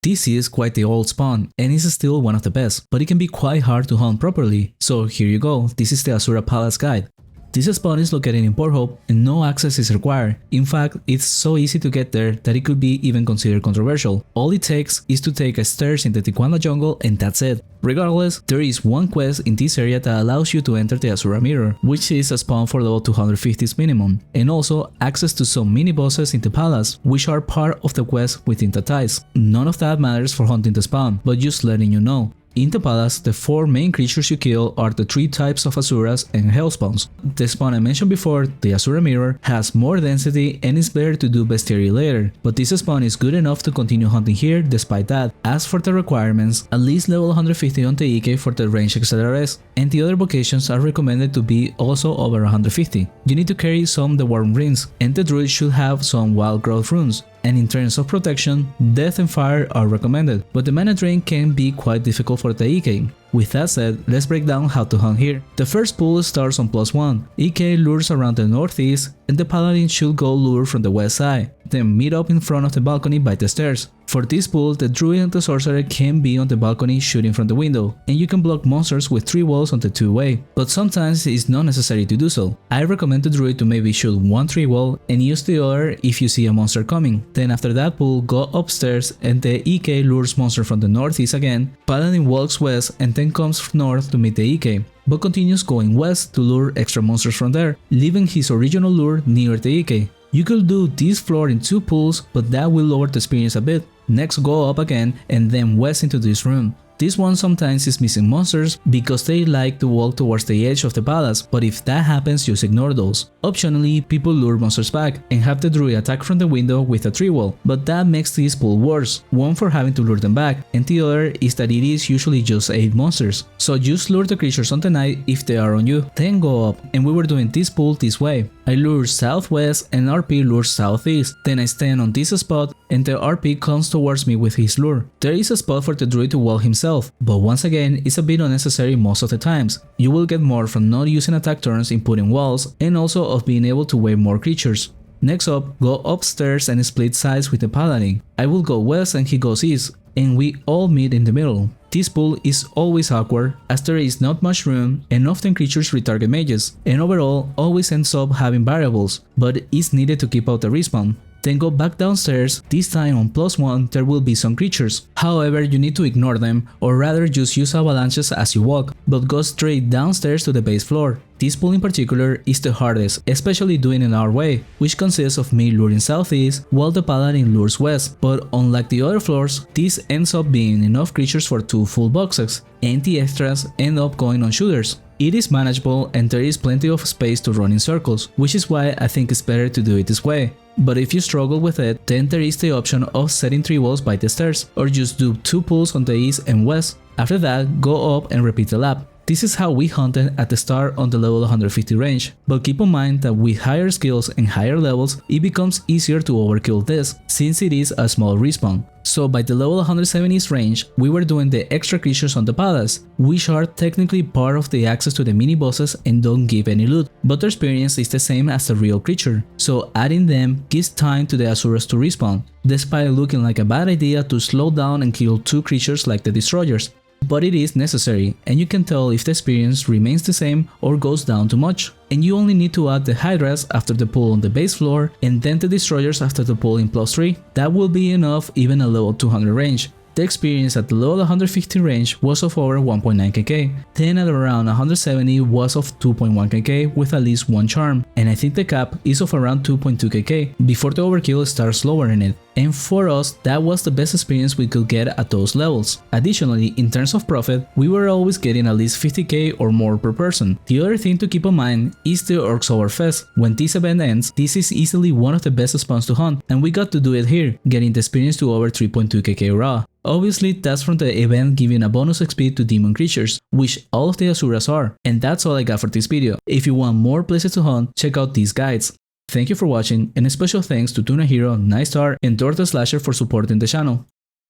This is quite the old spawn and is still one of the best, but it can be quite hard to hunt properly. So here you go, this is the Asura Palace guide. This spawn is located in Port Hope and no access is required. In fact, it's so easy to get there that it could be even considered controversial. All it takes is to take a stairs in the Tijuana jungle and that's it. Regardless, there is one quest in this area that allows you to enter the Asura Mirror, which is a spawn for level 250s minimum, and also access to some mini bosses in the palace, which are part of the quest within the ties. None of that matters for hunting the spawn, but just letting you know. In the palace, the 4 main creatures you kill are the 3 types of Asuras and Hell spawns. The spawn I mentioned before, the Asura Mirror, has more density and is better to do bestiary later, but this spawn is good enough to continue hunting here despite that. As for the requirements, at least level 150 on the EK for the range XLRS, and the other vocations are recommended to be also over 150. You need to carry some the Warm Rings, and the druid should have some Wild Growth runes. And in terms of protection, Death and Fire are recommended, but the mana drain can be quite difficult for the EK. With that said, let's break down how to hunt here. The first pool starts on +1, EK lures around the northeast, and the paladin should go lure from the west side, then meet up in front of the balcony by the stairs. For this pool, the druid and the sorcerer can be on the balcony shooting from the window, and you can block monsters with 3 walls on the 2-way, but sometimes it's not necessary to do so. I recommend the druid to maybe shoot 1 3-wall and use the other if you see a monster coming. Then after that pool, go upstairs and the EK lures monster from the northeast again, paladin walks west and then comes north to meet the EK, but continues going west to lure extra monsters from there, leaving his original lure near the EK. You could do this floor in 2 pools, but that will lower the experience a bit. Next, go up again and then west into this room. This one sometimes is missing monsters because they like to walk towards the edge of the palace, but if that happens, just ignore those. Optionally, people lure monsters back and have the druid attack from the window with a 3-wall, but that makes this pool worse, one for having to lure them back, and the other is that it is usually just 8 monsters. So just lure the creatures on the night if they are on you, then go up, and we were doing this pool this way. I lure southwest and RP lures southeast, then I stand on this spot and the RP comes towards me with his lure. There is a spot for the druid to wall himself, but once again it's a bit unnecessary most of the times. You will get more from not using attack turns in putting walls and also of being able to wave more creatures. Next up, go upstairs and split sides with the paladin. I will go west and he goes east, and we all meet in the middle. This pool is always awkward as there is not much room and often creatures retarget mages, and overall always ends up having variables, but it's needed to keep out the respawn. Then go back downstairs, this time on +1 there will be some creatures. However, you need to ignore them, or rather just use avalanches as you walk, but go straight downstairs to the base floor. This pool in particular is the hardest, especially doing it our way, which consists of me luring southeast while the paladin lures west, but unlike the other floors, this ends up being enough creatures for 2 full boxes, and the extras end up going on shooters. It is manageable and there is plenty of space to run in circles, which is why I think it's better to do it this way. But if you struggle with it, then there is the option of setting 3 walls by the stairs, or just do 2 pulls on the east and west. After that, go up and repeat the lap. This is how we hunted at the start on the level 150 range, but keep in mind that with higher skills and higher levels, it becomes easier to overkill this, since it is a small respawn. So by the level 170s range, we were doing the extra creatures on the palace, which are technically part of the access to the mini bosses and don't give any loot, but their experience is the same as the real creature, so adding them gives time to the Asuras to respawn, despite looking like a bad idea to slow down and kill 2 creatures like the destroyers. But it is necessary, and you can tell if the experience remains the same or goes down too much. And you only need to add the Hydras after the pull on the base floor and then the destroyers after the pull in +3. That will be enough even at level 200 range. The experience at the level 150 range was of over 1.9kk, then at around 170 was of 2.1kk with at least 1 charm, and I think the cap is of around 2.2kk before the overkill starts lowering it. And for us, that was the best experience we could get at those levels. Additionally, in terms of profit, we were always getting at least 50k or more per person. The other thing to keep in mind is the Oktoberfest. When this event ends, this is easily one of the best spawns to hunt, and we got to do it here, getting the experience to over 3.2kk raw. Obviously, that's from the event giving a bonus XP to demon creatures, which all of the Asuras are. And that's all I got for this video. If you want more places to hunt, check out these guides. Thank you for watching, and a special thanks to Tuna Hero, Nightstar, and Dorta Slasher for supporting the channel.